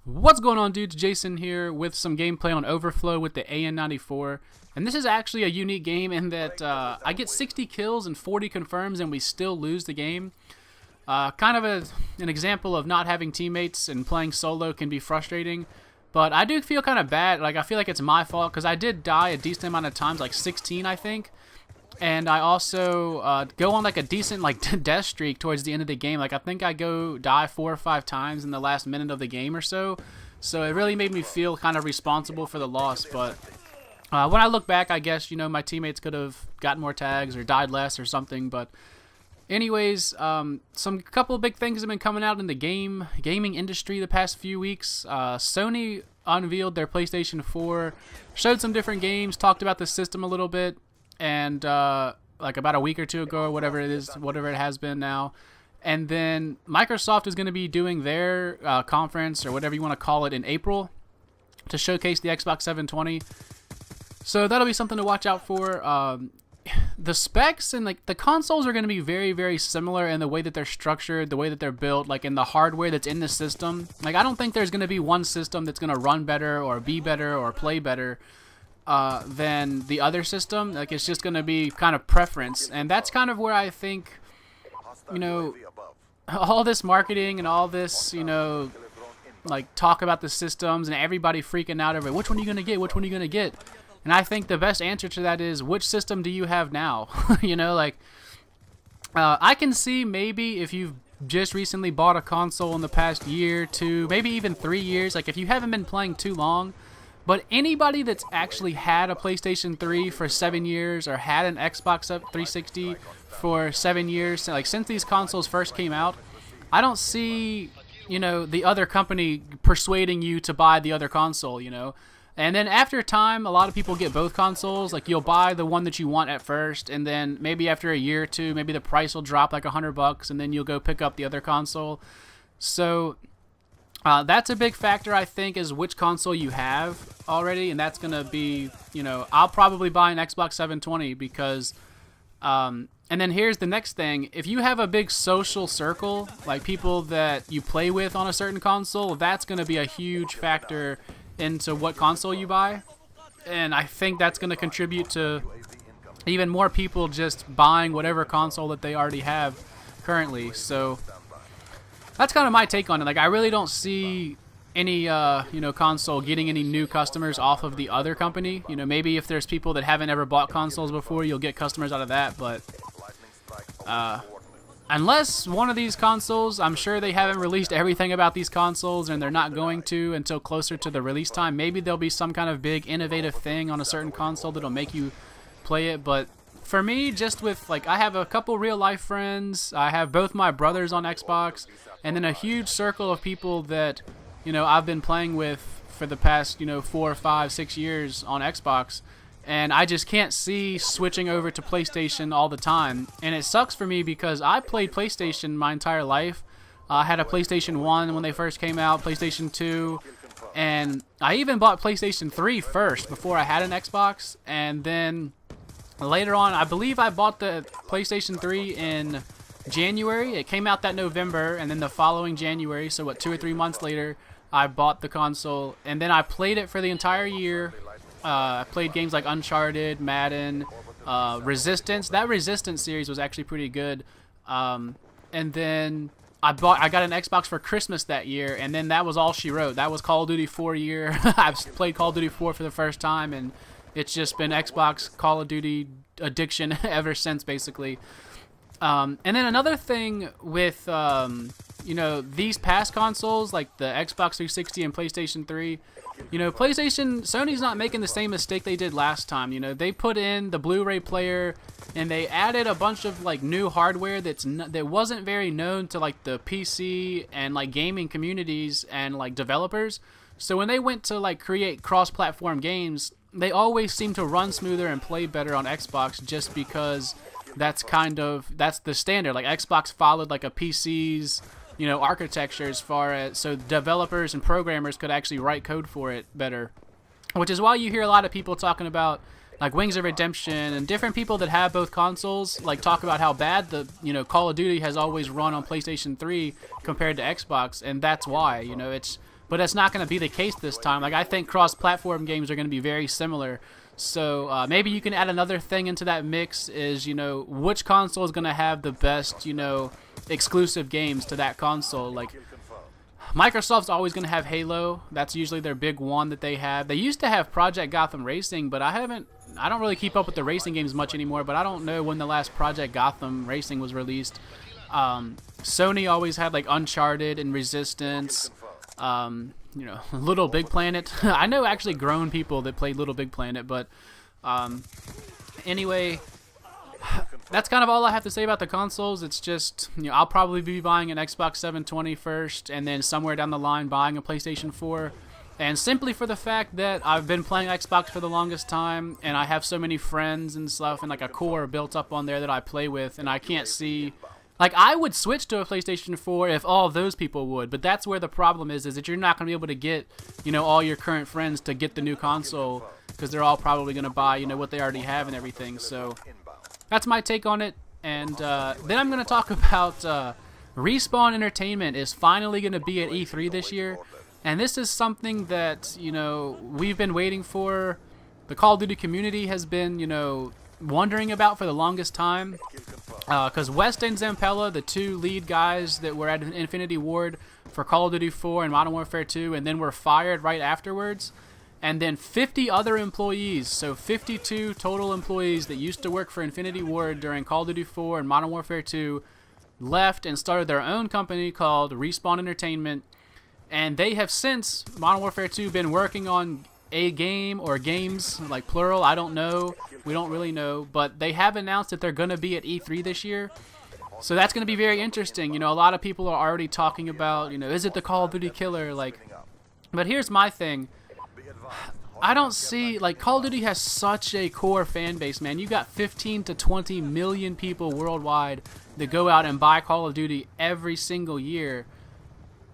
What's going on, dudes? Jason here with some gameplay on Overflow with the AN94. And this is actually a unique game in that I get 60 kills and 40 confirms and we still lose the game. Kind of an example of not having teammates and playing solo can be frustrating. But I do feel kind of bad. Like, I feel like it's my fault because I did die a decent amount of times, like 16 I think. And I also go on like a decent death streak towards the end of the game. Like, I think I die 4 or 5 times in the last minute of the game or so. So it really made me feel kind of responsible for the loss. But when I look back, I guess, you know, my teammates could have gotten more tags or died less or something. But anyways, some couple of big things have been coming out in the gaming industry the past few weeks. Sony unveiled their PlayStation 4, showed some different games, talked about the system a little bit. And like about a week or two ago, or whatever it has been now. And then Microsoft is going to be doing their conference, or whatever you want to call it, in April to showcase the Xbox 720. So that'll be something to watch out for. The specs and like the consoles are going to be very, very similar in the way that they're structured, the way that they're built, like in the hardware that's in the system. Like, I don't think there's going to be one system that's going to run better or be better or play better than the other system. Like, it's just going to be kind of preference, and that's kind of where I think, you know, all this marketing and all this, you know, like talk about the systems and everybody freaking out over which one are you going to get, which one are you going to get, and I think the best answer to that is, which system do you have now? You know, like, I can see maybe if you've just recently bought a console in the past year, 2, maybe even 3 years, like if you haven't been playing too long. But anybody that's actually had a PlayStation 3 for 7 years or had an Xbox 360 for 7 years, like since these consoles first came out, I don't see, you know, the other company persuading you to buy the other console, you know. And then after time, a lot of people get both consoles. Like, you'll buy the one that you want at first, and then maybe after a year or two, maybe the price will drop like $100, and then you'll go pick up the other console. So that's a big factor, I think, is which console you have already, and that's going to be, you know, I'll probably buy an Xbox 720 because, and then here's the next thing. If you have a big social circle, like people that you play with on a certain console, that's going to be a huge factor into what console you buy, and I think that's going to contribute to even more people just buying whatever console that they already have currently. So that's kind of my take on it. Like, I really don't see any, you know, console getting any new customers off of the other company. You know, maybe if there's people that haven't ever bought consoles before, you'll get customers out of that. But unless one of these consoles, I'm sure they haven't released everything about these consoles, and they're not going to until closer to the release time. Maybe there'll be some kind of big innovative thing on a certain console that'll make you play it. But for me, just with, like, I have a couple real life friends. I have both my brothers on Xbox, and then a huge circle of people that, you know, I've been playing with for the past, you know, 4, 5, 6 years on Xbox. And I just can't see switching over to PlayStation all the time. And it sucks for me because I played PlayStation my entire life. I had a PlayStation 1 when they first came out, PlayStation 2, and I even bought PlayStation 3 first before I had an Xbox. And then later on, I believe I bought the PlayStation 3 in January. It came out that November, and then the following January, so what, 2 or 3 months later, I bought the console, and then I played it for the entire year. I played games like Uncharted, Madden, Resistance. That Resistance series was actually pretty good. And then I got an Xbox for Christmas that year, and then that was all she wrote. That was Call of Duty 4 year. I've played Call of Duty 4 for the first time, and it's just been Xbox Call of Duty addiction ever since, basically. And then another thing with, you know, these past consoles, like the Xbox 360 and PlayStation 3, you know, Sony's not making the same mistake they did last time. You know, they put in the Blu-ray player, and they added a bunch of, like, new hardware that wasn't very known to, like, the PC and, like, gaming communities and, like, developers. So when they went to, like, create cross-platform games, they always seem to run smoother and play better on Xbox, just because that's the standard. Like, Xbox followed like a PC's, you know, architecture as far as, so developers and programmers could actually write code for it better. Which is why you hear a lot of people talking about, like, Wings of Redemption, and different people that have both consoles, like, talk about how bad the, you know, Call of Duty has always run on PlayStation 3 compared to Xbox, and that's why, you know, it's but that's not going to be the case this time. Like, I think cross-platform games are going to be very similar. So maybe you can add another thing into that mix is, you know, which console is going to have the best, you know, exclusive games to that console. Like, Microsoft's always going to have Halo. That's usually their big one that they have. They used to have Project Gotham Racing, but I don't really keep up with the racing games much anymore, but I don't know when the last Project Gotham Racing was released. Sony always had, like, Uncharted and Resistance. You know, Little Big Planet. I know actually grown people that played Little Big Planet, but anyway, that's kind of all I have to say about the consoles. It's just, you know, I'll probably be buying an Xbox 720 first, and then somewhere down the line buying a PlayStation 4. And simply for the fact that I've been playing Xbox for the longest time, and I have so many friends and stuff, and like a core built up on there that I play with, and I can't see... Like, I would switch to a PlayStation 4 if all of those people would, but that's where the problem is that you're not going to be able to get, you know, all your current friends to get the new console, because they're all probably going to buy, you know, what they already have and everything. So that's my take on it. And then I'm going to talk about Respawn Entertainment is finally going to be at E3 this year, and this is something that, you know, we've been waiting for. The Call of Duty community has been, you know, wondering about for the longest time. Because West and Zampella, the two lead guys that were at Infinity Ward for Call of Duty 4 and Modern Warfare 2, and then were fired right afterwards. And then 50 other employees, so 52 total employees that used to work for Infinity Ward during Call of Duty 4 and Modern Warfare 2, left and started their own company called Respawn Entertainment. And they have since, Modern Warfare 2, been working on a game or games, like plural, I don't know. We don't really know, but they have announced that they're going to be at E3 this year. So that's going to be very interesting. You know, a lot of people are already talking about, you know, is it the Call of Duty killer? Like, but here's my thing. I don't see, like, Call of Duty has such a core fan base, man. You got 15 to 20 million people worldwide that go out and buy Call of Duty every single year.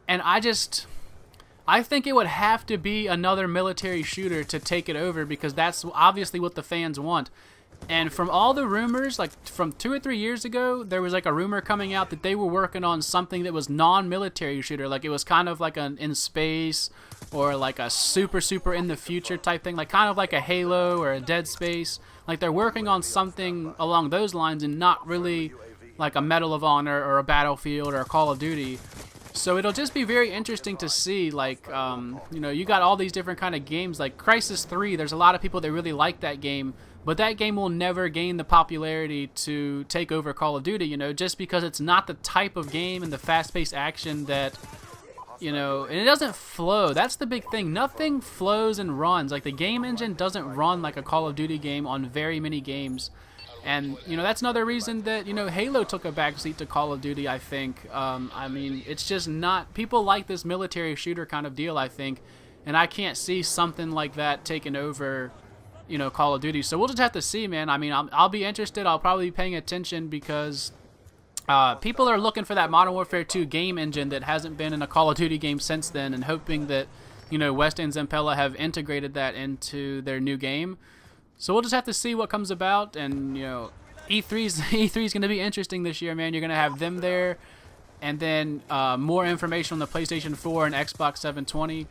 And I think it would have to be another military shooter to take it over, because that's obviously what the fans want. And from all the rumors, like from 2 or 3 years ago, there was like a rumor coming out that they were working on something that was non-military shooter. Like it was kind of like an in space or like a super in the future type thing. Like kind of like a Halo or a Dead Space. Like they're working on something along those lines and not really like a Medal of Honor or a Battlefield or a Call of Duty. So it'll just be very interesting to see, like, you know, you got all these different kind of games, like Crysis 3, there's a lot of people that really like that game, but that game will never gain the popularity to take over Call of Duty, you know, just because it's not the type of game and the fast-paced action that, you know, and it doesn't flow. That's the big thing. Nothing flows and runs. Like, the game engine doesn't run like a Call of Duty game on very many games. And, you know, that's another reason that, you know, Halo took a backseat to Call of Duty, I think. I mean, it's just not... People like this military shooter kind of deal, I think. And I can't see something like that taking over, you know, Call of Duty. So we'll just have to see, man. I mean, I'll be interested. I'll probably be paying attention because people are looking for that Modern Warfare 2 game engine that hasn't been in a Call of Duty game since then, and hoping that, you know, West and Zampella have integrated that into their new game. So we'll just have to see what comes about, and, you know, E3's going to be interesting this year, man. You're going to have them there, and then more information on the PlayStation 4 and Xbox 720.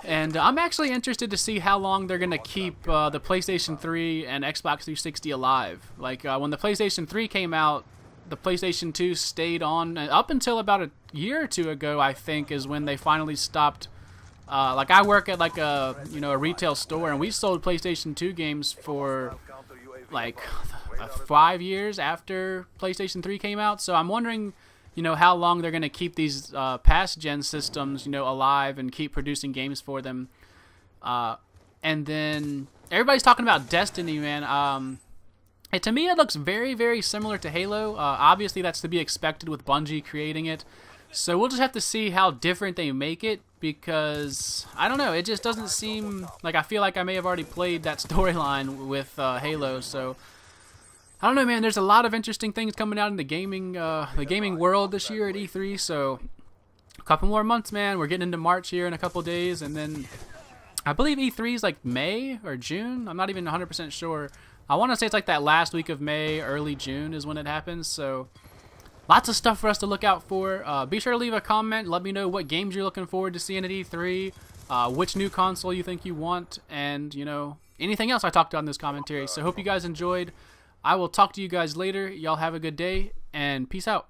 And I'm actually interested to see how long they're going to keep the PlayStation 3 and Xbox 360 alive. Like, when the PlayStation 3 came out, the PlayStation 2 stayed on, up until about a year or two ago, I think, is when they finally stopped. Like, I work at like a, you know, a retail store, and we sold PlayStation 2 games for like 5 years after PlayStation 3 came out. So I'm wondering, you know, how long they're going to keep these past gen systems, you know, alive and keep producing games for them. And then everybody's talking about Destiny, man. To me, it looks very similar to Halo. Obviously, that's to be expected with Bungie creating it. So we'll just have to see how different they make it, because, I don't know, it just doesn't seem like... I feel like I may have already played that storyline with Halo, so... I don't know, man, there's a lot of interesting things coming out in the gaming world this year at E3, so... A couple more months, man. We're getting into March here in a couple days, and then... I believe E3 is like May or June? I'm not even 100% sure. I want to say it's like that last week of May, early June is when it happens, so... lots of stuff for us to look out for. Be sure to leave a comment. Let me know what games you're looking forward to seeing at E3, which new console you think you want, and, you know, anything else I talked about in this commentary. So hope you guys enjoyed. I will talk to you guys later. Y'all have a good day, and peace out.